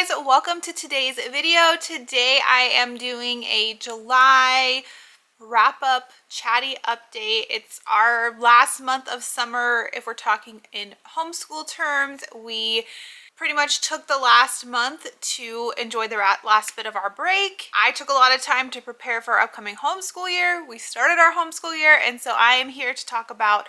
guys, welcome to today's video. Today I am doing a July wrap-up chatty update. It's our last month of summer. If we're talking in homeschool terms, we pretty much took the last month to enjoy the last bit of our break. I took a lot of time to prepare for our upcoming homeschool year. We started our homeschool year, and so I am here to talk about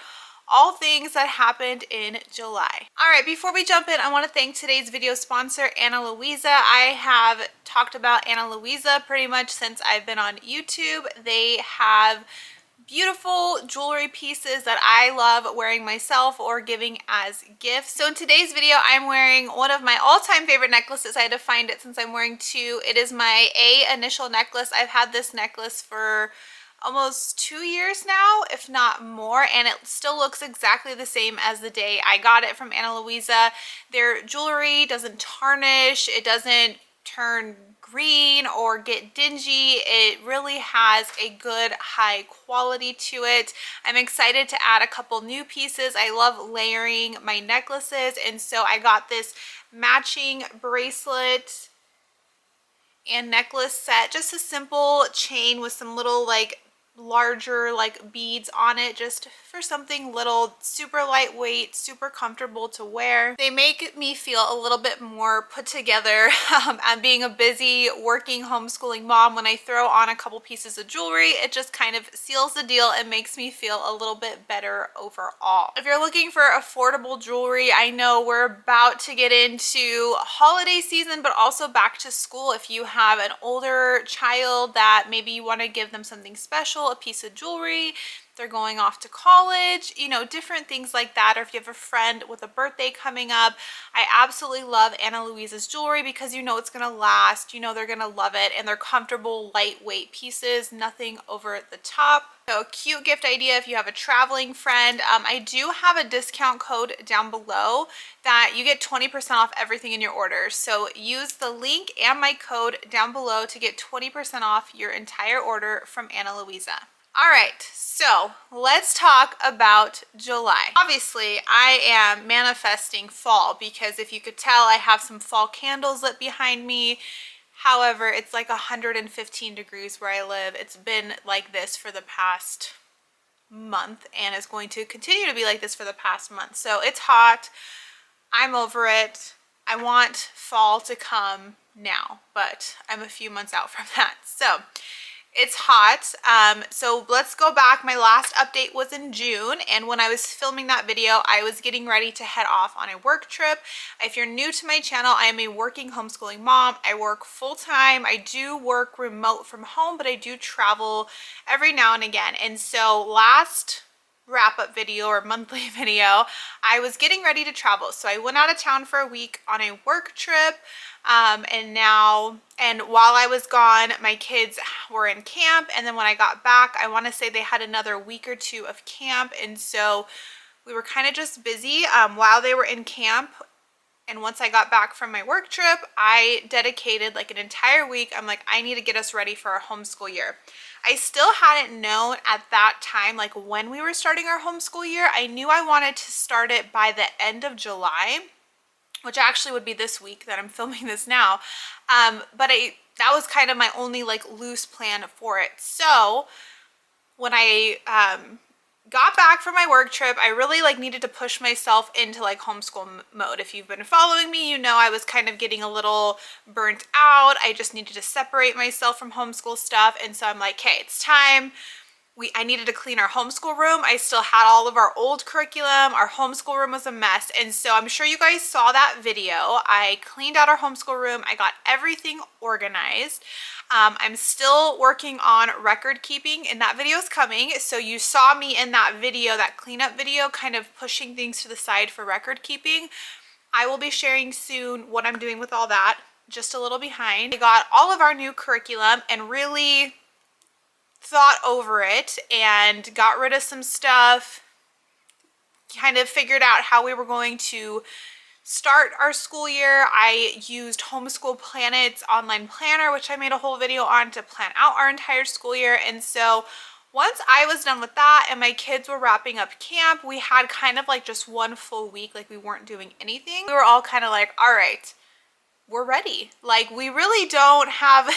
all things that happened in July. All right, before we jump in, I want to thank today's video sponsor, Louisa. I have talked about Louisa pretty much since I've been on YouTube. They have beautiful jewelry pieces that I love wearing myself or giving as gifts. So in today's video, I'm wearing one of my all-time favorite necklaces. I had to find it since I'm wearing two. It is my A initial necklace. I've had this necklace for almost 2 years now, if not more, and it still looks exactly the same as the day I got it from Louisa. Their jewelry doesn't tarnish, it doesn't turn green or get dingy. It really has a good high quality to it. I'm excited to add a couple new pieces. I love layering my necklaces, and so I got this matching bracelet and necklace set, just a simple chain with some little larger beads on it, just for something little, super lightweight, super comfortable to wear. They make me feel a little bit more put together. And being a busy working homeschooling mom, when I throw on a couple pieces of jewelry, it just kind of seals the deal and makes me feel a little bit better overall. If you're looking for affordable jewelry, I know we're about to get into holiday season, but also back to school. If you have an older child that maybe you want to give them something special, a piece of jewelry, they're going off to college, you know, different things like that. Or if you have a friend with a birthday coming up, I absolutely love Louisa's jewelry because you know it's gonna last, you know they're gonna love it, and they're comfortable, lightweight pieces, nothing over the top. So a cute gift idea if you have a traveling friend. I do have a discount code down below that you get 20% off everything in your order. So use the link and my code down below to get 20% off your entire order from Louisa. All right, so let's talk about July. Obviously, I am manifesting fall because if you could tell, I have some fall candles lit behind me. However, it's like 115 degrees where I live. It's been like this for the past month and is going to continue to be like this for the past month. So it's hot. I'm over it. I want fall to come now, but I'm a few months out from that. So it's hot. So let's go back. My last update was in June, and when I was filming that video, I was getting ready to head off on a work trip. If you're new to my channel, I am a working homeschooling mom. I work full-time. I do work remote from home, but I do travel every now and again. And so last wrap-up video or monthly video, I was getting ready to travel. So I went out of town for a week on a work trip. And while I was gone, my kids were in camp, and then when I got back, I want to say they had another week or two of camp, and so we were kind of just busy while they were in camp. And once I got back from my work trip, I dedicated like an entire week. I'm like, I need to get us ready for our homeschool year. I still hadn't known at that time, like when we were starting our homeschool year. I knew I wanted to start it by the end of July, which actually would be this week that I'm filming this now. But that was kind of my only like loose plan for it. So when I got back from my work trip, I really like needed to push myself into like homeschool mode. If you've been following me, you know I was kind of getting a little burnt out. I just needed to separate myself from homeschool stuff. And so I'm like, hey, it's time. I needed to clean our homeschool room. I still had all of our old curriculum. Our homeschool room was a mess. And so I'm sure you guys saw that video. I cleaned out our homeschool room. I got everything organized. I'm still working on record keeping, and that video is coming. So you saw me in that video, that cleanup video, kind of pushing things to the side for record keeping. I will be sharing soon what I'm doing with all that. Just a little behind. I got all of our new curriculum and really thought over it and got rid of some stuff, kind of figured out how we were going to start our school year. I used Homeschool Planet's online planner, which I made a whole video on, to plan out our entire school year. And so once I was done with that and my kids were wrapping up camp, we had kind of like just one full week, like we weren't doing anything. We were all kind of like, all right, we're ready. Like, we really don't have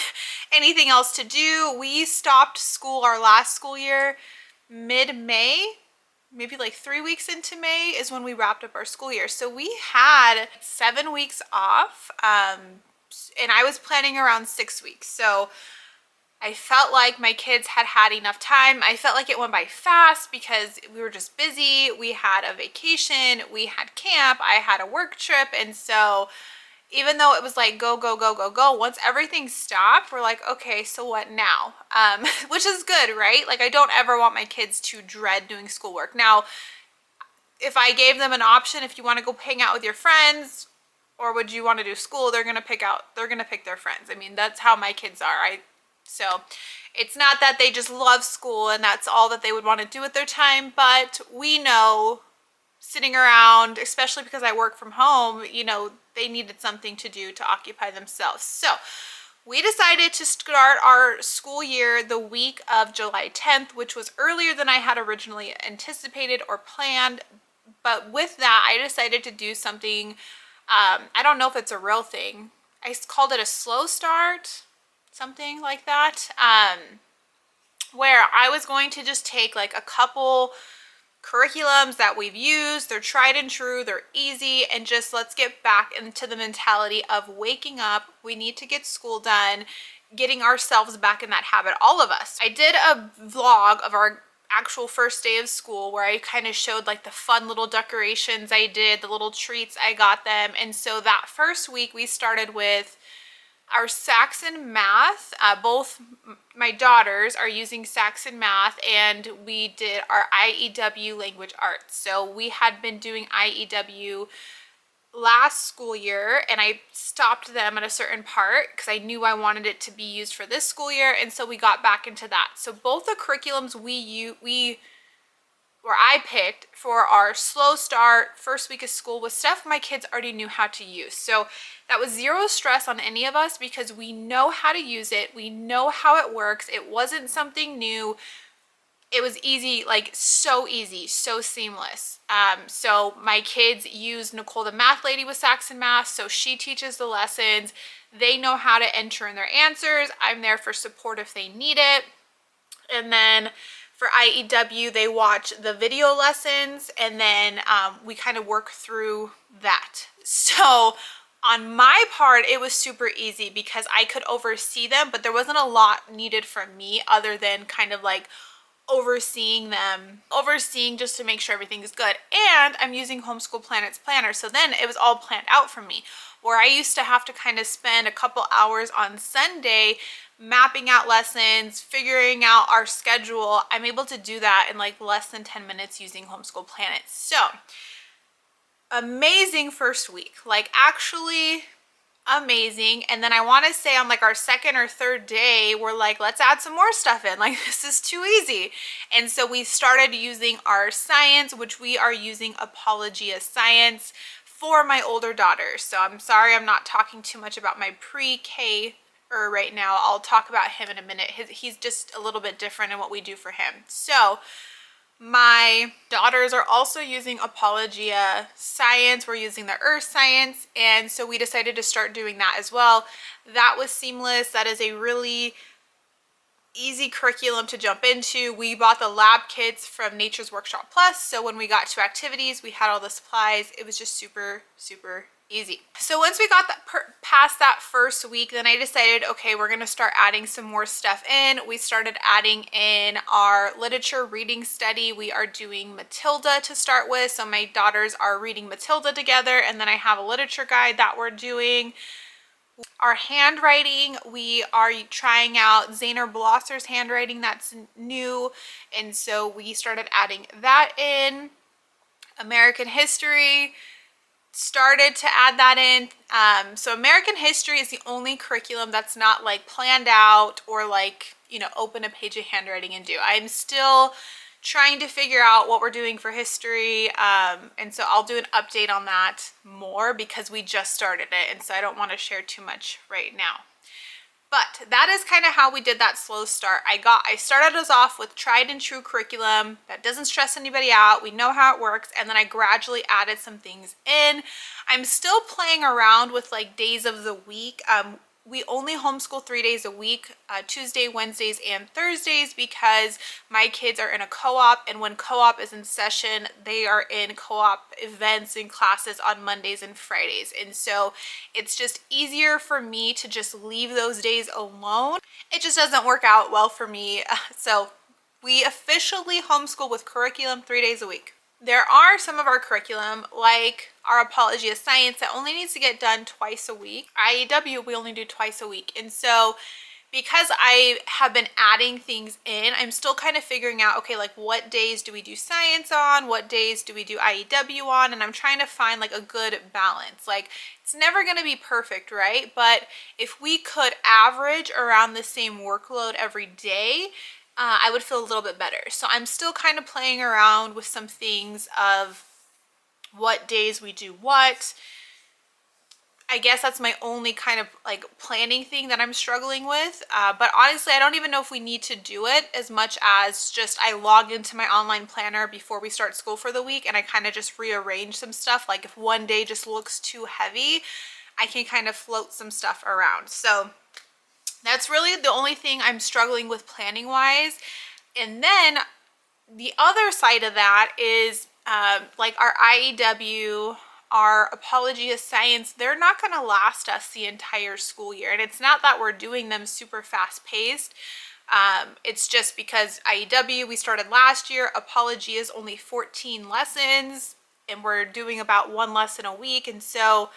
anything else to do. We stopped school our last school year mid-May, maybe like 3 weeks into May is when we wrapped up our school year. So we had 7 weeks off, and I was planning around 6 weeks. So I felt like my kids had had enough time. I felt like it went by fast because we were just busy. We had a vacation, we had camp, I had a work trip. And so even though it was like go, go, go, go, go, once everything stopped, we're like, okay, so what now? Which is good, right? Like, I don't ever want my kids to dread doing schoolwork. Now, if I gave them an option, if you want to go hang out with your friends or would you want to do school, they're going to pick their friends. I mean, that's how my kids are. So it's not that they just love school and that's all that they would want to do with their time, but we know sitting around, especially because I work from home, you know, they needed something to do to occupy themselves. So we decided to start our school year the week of July 10th, which was earlier than I had originally anticipated or planned. But with that, I decided to do something, I don't know if it's a real thing. I called it a slow start, something like that, where I was going to just take like a couple curriculums that we've used, they're tried and true, they're easy, and just let's get back into the mentality of waking up, we need to get school done, getting ourselves back in that habit, all of us. I did a vlog of our actual first day of school where I kind of showed like the fun little decorations I did, the little treats I got them. And so that first week we started with our Saxon math. Both my daughters are using Saxon math, and we did our IEW language arts. So we had been doing IEW last school year, and I stopped them at a certain part because I knew I wanted it to be used for this school year, and so we got back into that. So both the curriculums I picked for our slow start first week of school was stuff my kids already knew how to use. So that was zero stress on any of us because we know how to use it. We know how it works. It wasn't something new. It was easy, like so easy, so seamless. So my kids use Nicole the math lady with Saxon math. So she teaches the lessons. They know how to enter in their answers. I'm there for support if they need it. And then for IEW, they watch the video lessons, and then we kind of work through that. So on my part, it was super easy because I could oversee them, but there wasn't a lot needed from me other than kind of like overseeing just to make sure everything is good. And I'm using Homeschool Planet's planner, so then it was all planned out for me. Where I used to have to kind of spend a couple hours on Sunday mapping out lessons, figuring out our schedule, I'm able to do that in like less than 10 minutes using Homeschool Planet. So amazing first week, like actually amazing. And then I want to say on like our second or third day, we're like, let's add some more stuff in, like this is too easy. And so we started using our science, which we are using Apologia Science for my older daughters. So I'm sorry I'm not talking too much about my pre-K right now. I'll talk about him in a minute. He's just a little bit different in what we do for him. So my daughters are also using Apologia Science. We're using the Earth Science, and so we decided to start doing that as well. That was seamless. That is a really easy curriculum to jump into. We bought the lab kits from Nature's Workshop Plus, so when we got to activities, we had all the supplies. It was just super, super easy. So once we got that past that first week, then I decided, okay, we're gonna start adding some more stuff in. We started adding in our literature reading study. We are doing Matilda to start with. So my daughters are reading Matilda together, and then I have a literature guide that we're doing. Our handwriting, we are trying out Zaner Blosser's handwriting, that's new, and so we started adding that in. American history, started to add that in. So American history is the only curriculum that's not like planned out or like, you know, open a page of handwriting and do. I'm still trying to figure out what we're doing for history, and so I'll do an update on that more because we just started it, and so I don't want to share too much right now. But that is kind of how we did that slow start. I started us off with tried and true curriculum that doesn't stress anybody out. We know how it works. And then I gradually added some things in. I'm still playing around with like days of the week. We only homeschool 3 days a week, Tuesday, Wednesdays, and Thursdays, because my kids are in a co-op, and when co-op is in session, they are in co-op events and classes on Mondays and Fridays. And so it's just easier for me to just leave those days alone. It just doesn't work out well for me. So we officially homeschool with curriculum 3 days a week. There are some of our curriculum, like our Apology of Science, that only needs to get done twice a week. IEW, we only do twice a week. And so because I have been adding things in, I'm still kind of figuring out, okay, like what days do we do science on? What days do we do IEW on? And I'm trying to find like a good balance. Like, it's never going to be perfect, right? But if we could average around the same workload every day, I would feel a little bit better. So I'm still kind of playing around with some things of what days we do what. I guess that's my only kind of like planning thing that I'm struggling with. But honestly, I don't even know if we need to do it as much as just I log into my online planner before we start school for the week, and I kind of just rearrange some stuff. Like if one day just looks too heavy, I can kind of float some stuff around. So that's really the only thing I'm struggling with planning wise. And then the other side of that is like our IEW, our Apology of Science, they're not going to last us the entire school year. And it's not that we're doing them super fast paced. It's just because IEW, we started last year. Apology is only 14 lessons, and we're doing about 1 lesson a week. And so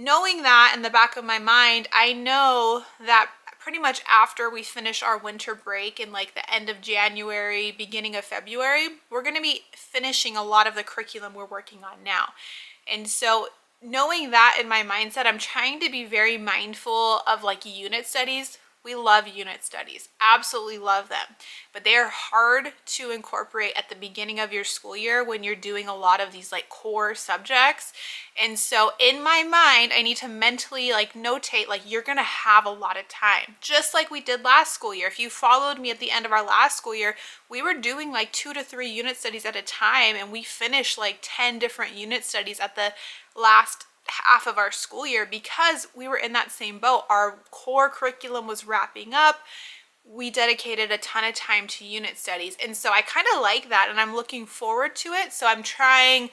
knowing that in the back of my mind, I know that pretty much after we finish our winter break in like the end of January, beginning of February, we're going to be finishing a lot of the curriculum we're working on now. And so knowing that in my mindset, I'm trying to be very mindful of like unit studies. We love unit studies, absolutely love them, but they are hard to incorporate at the beginning of your school year when you're doing a lot of these like core subjects. And so in my mind, I need to mentally like notate, like you're gonna have a lot of time, just like we did last school year. If you followed me at the end of our last school year, we were doing like 2 to 3 unit studies at a time, and we finished like 10 different unit studies at the last half of our school year because we were in that same boat. Our core curriculum was wrapping up. We dedicated a ton of time to unit studies. And so I kind of like that, and I'm looking forward to it. So I'm trying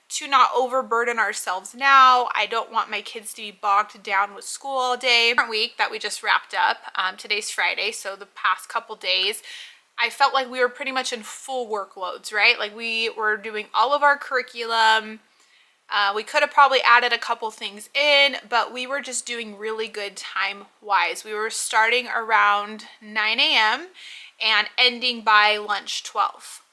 to not overburden ourselves now. I don't want my kids to be bogged down with school all day. Week that we just wrapped up, today's Friday, so the past couple days, I felt like we were pretty much in full workloads, right? Like we were doing all of our curriculum. We could have probably added a couple things in, but we were just doing really good time-wise. We were starting around 9 a.m. and ending by lunch 12.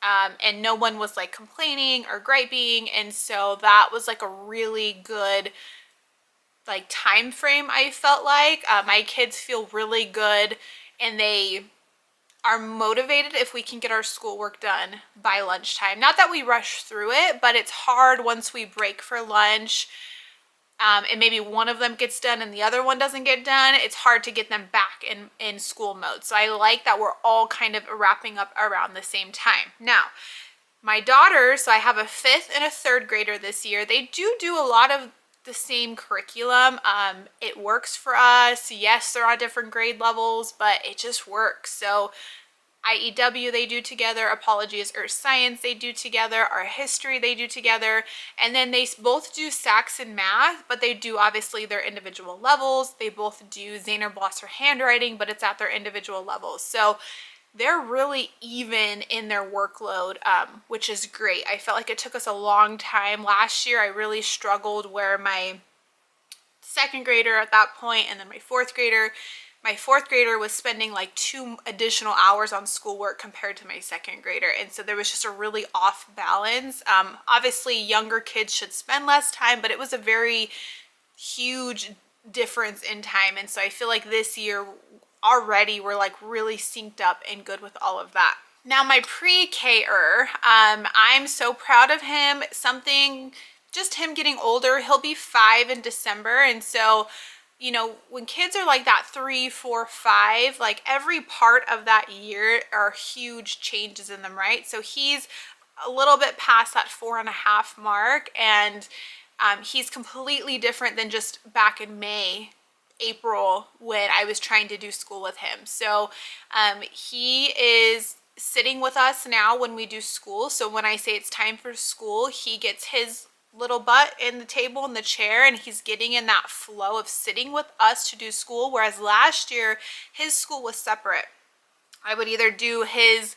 And no one was like complaining or griping, and so that was like a really good like time frame. I felt like my kids feel really good, and they are motivated if we can get our schoolwork done by lunchtime. Not that we rush through it, but it's hard once we break for lunch, and maybe one of them gets done and the other one doesn't get done. It's hard to get them back in school mode. So I like that we're all kind of wrapping up around the same time. Now, my daughters, so I have a 5th and a 3rd grader this year, they do a lot of the same curriculum. It works for us. Yes, they're on different grade levels, but it just works. So IEW they do together, Apologies Earth Science they do together, our history they do together, and then they both do Sax and math, but they do obviously their individual levels. They both do Zaner Blosser handwriting, but it's at their individual levels. So they're really even in their workload, which is great. I felt like it took us a long time. Last year I really struggled where my 2nd grader at that point, and then my 4th grader was spending like 2 additional hours on schoolwork compared to my 2nd grader. And so there was just a really off balance. Obviously younger kids should spend less time, but it was a very huge difference in time. And so I feel like this year already we're like really synced up and good with all of that. Now my pre-K-er, I'm so proud of him. Just him getting older, he'll be 5 in December. And so, you know, when kids are like that 3, 4, 5, like every part of that year are huge changes in them, right? So he's a little bit past that 4.5 mark, and he's completely different than just back in May, April, when I was trying to do school with him. So he is sitting with us now when we do school. So when I say it's time for school, he gets his little butt in the table in the chair, and he's getting in that flow of sitting with us to do school. Whereas last year his school was separate. I would either do his,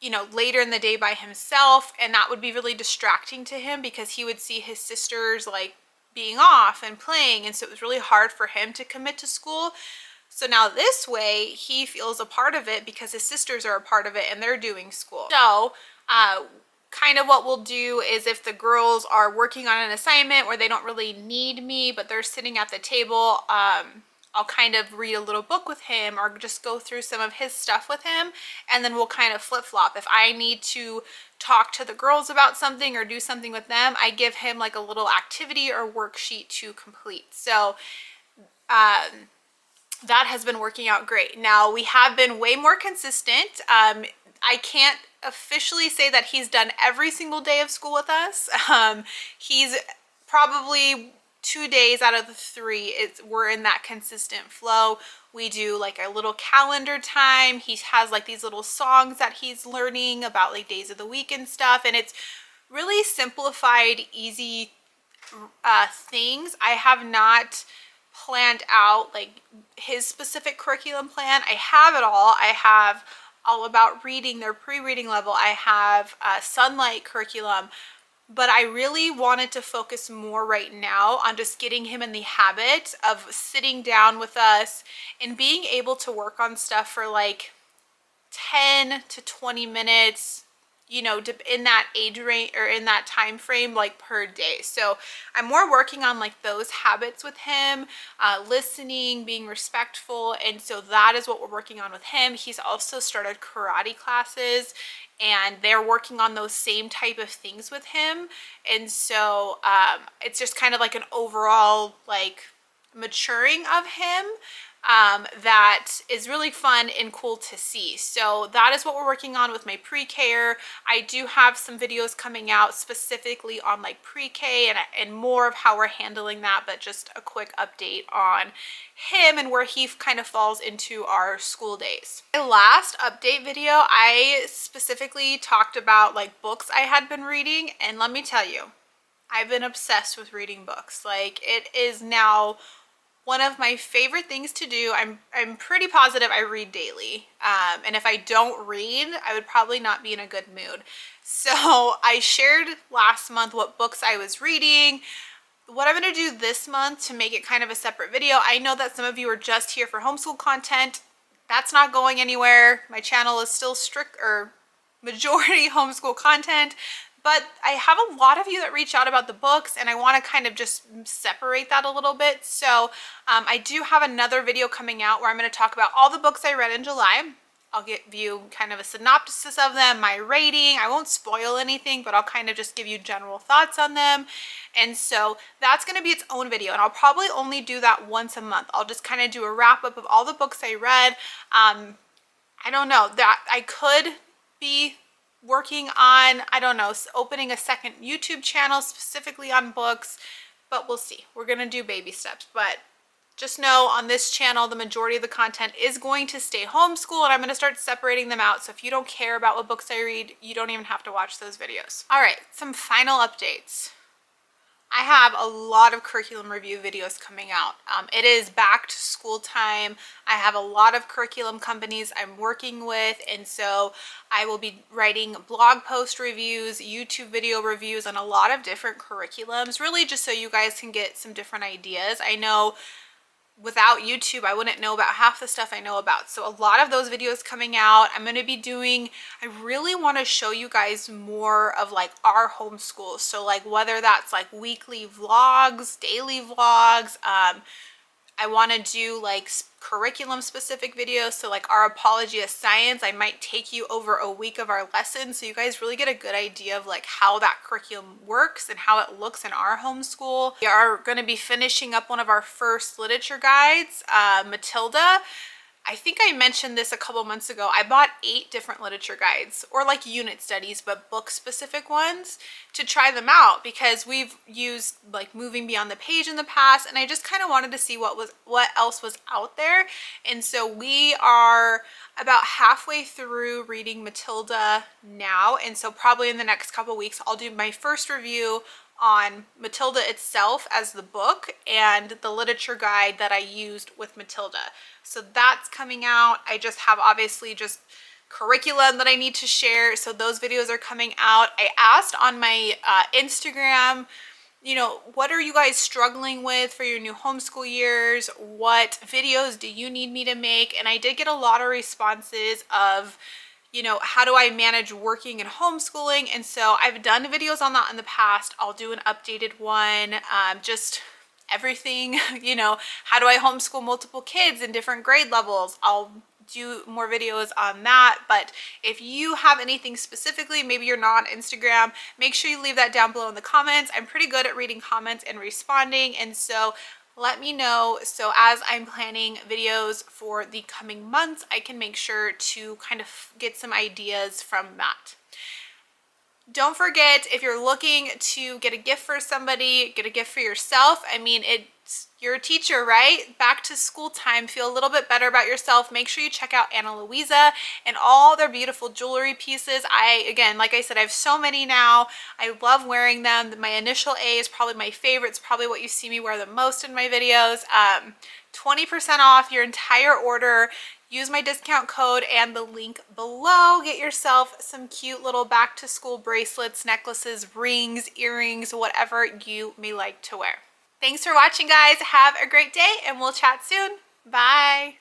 you know, later in the day by himself, and that would be really distracting to him because he would see his sisters like being off and playing, and so it was really hard for him to commit to school. So now this way he feels a part of it because his sisters are a part of it and they're doing school. So kind of what we'll do is, if the girls are working on an assignment where they don't really need me but they're sitting at the table, I'll kind of read a little book with him or just go through some of his stuff with him, and then we'll kind of flip-flop. If I need to talk to the girls about something or do something with them, I give him like a little activity or worksheet to complete. So that has been working out great. Now, we have been way more consistent. I can't officially say that he's done every single day of school with us. He's probably 2 days out of the 3, we're in that consistent flow. We do like a little calendar time. He has like these little songs that he's learning about, like days of the week and stuff. And it's really simplified, easy things. I have not planned out like his specific curriculum plan. I have it all. I have all about reading, their pre-reading level. I have sunlight curriculum, but I really wanted to focus more right now on just getting him in the habit of sitting down with us and being able to work on stuff for like 10 to 20 minutes, you know, in that age range or in that time frame, like per day. So I'm more working on like those habits with him, listening, being respectful. And so that is what we're working on with him. He's also started karate classes, and they're working on those same type of things with him. And so it's just kind of like an overall like maturing of him that is really fun and cool to see. So that is what we're working on with my pre-K. I do have some videos coming out specifically on like pre-K and more of how we're handling that, but just a quick update on him and where he kind of falls into our school days. My last update video, I specifically talked about like books I had been reading, and let me tell you, I've been obsessed with reading books. Like, it is now one of my favorite things to do. I'm pretty positive I read daily. And if I don't read, I would probably not be in a good mood. So I shared last month what books I was reading. What I'm going to do this month to make it kind of a separate video, I know that some of you are just here for homeschool content. That's not going anywhere. My channel is still strict or majority homeschool content. But I have a lot of you that reach out about the books, and I want to kind of just separate that a little bit. So I do have another video coming out where I'm going to talk about all the books I read in July. I'll give you kind of a synopsis of them, my rating. I won't spoil anything, but I'll kind of just give you general thoughts on them. And so that's going to be its own video, and I'll probably only do that once a month. I'll just kind of do a wrap up of all the books I read. I don't know, that I could be working on, I don't know, opening a second YouTube channel specifically on books, but we'll see. We're gonna do baby steps, but just know on this channel, the majority of the content is going to stay homeschool, and I'm gonna start separating them out. So if you don't care about what books I read, you don't even have to watch those videos. All right, some final updates. I have a lot of curriculum review videos coming out. It is back to school time. I have a lot of curriculum companies I'm working with, and so I will be writing blog post reviews, YouTube video reviews on a lot of different curriculums, really just so you guys can get some different ideas. I know without YouTube, I wouldn't know about half the stuff I know about. So a lot of those videos coming out. I'm going to be doing, I really want to show you guys more of like our homeschool. So like whether that's like weekly vlogs, daily vlogs, I want to do like curriculum specific videos. So like our Apology of Science, I might take you over a week of our lessons so you guys really get a good idea of like how that curriculum works and how it looks in our homeschool. We are going to be finishing up one of our first literature guides, Matilda. I think I mentioned this a couple months ago. I bought 8 different literature guides, or like unit studies, but book specific ones, to try them out because we've used like Moving Beyond the Page in the past, and I just kind of wanted to see what else was out there. And so we are about halfway through reading Matilda now, and so probably in the next couple weeks I'll do my first review on Matilda itself as the book and the literature guide that I used with Matilda. So that's coming out. I just have obviously just curriculum that I need to share. So those videos are coming out. I asked on my Instagram, you know, what are you guys struggling with for your new homeschool years? What videos do you need me to make? And I did get a lot of responses of, you know, how do I manage working and homeschooling? And so I've done videos on that in the past. I'll do an updated one, just everything, you know, how do I homeschool multiple kids in different grade levels? I'll do more videos on that. But if you have anything specifically, maybe you're not on Instagram, make sure you leave that down below in the comments. I'm pretty good at reading comments and responding, and so let me know, so as I'm planning videos for the coming months, I can make sure to kind of get some ideas from that. Don't forget, if you're looking to get a gift for somebody, get a gift for yourself. I mean, you're a teacher, right? Back to school time, feel a little bit better about yourself. Make sure you check out Louisa and all their beautiful jewelry pieces. Again, like I said, I have so many now. I love wearing them. My initial A is probably my favorite. It's probably what you see me wear the most in my videos. 20% off your entire order. Use my discount code and the link below. Get yourself some cute little back to school bracelets, necklaces, rings, earrings, whatever you may like to wear. Thanks for watching, guys. Have a great day, and we'll chat soon. Bye.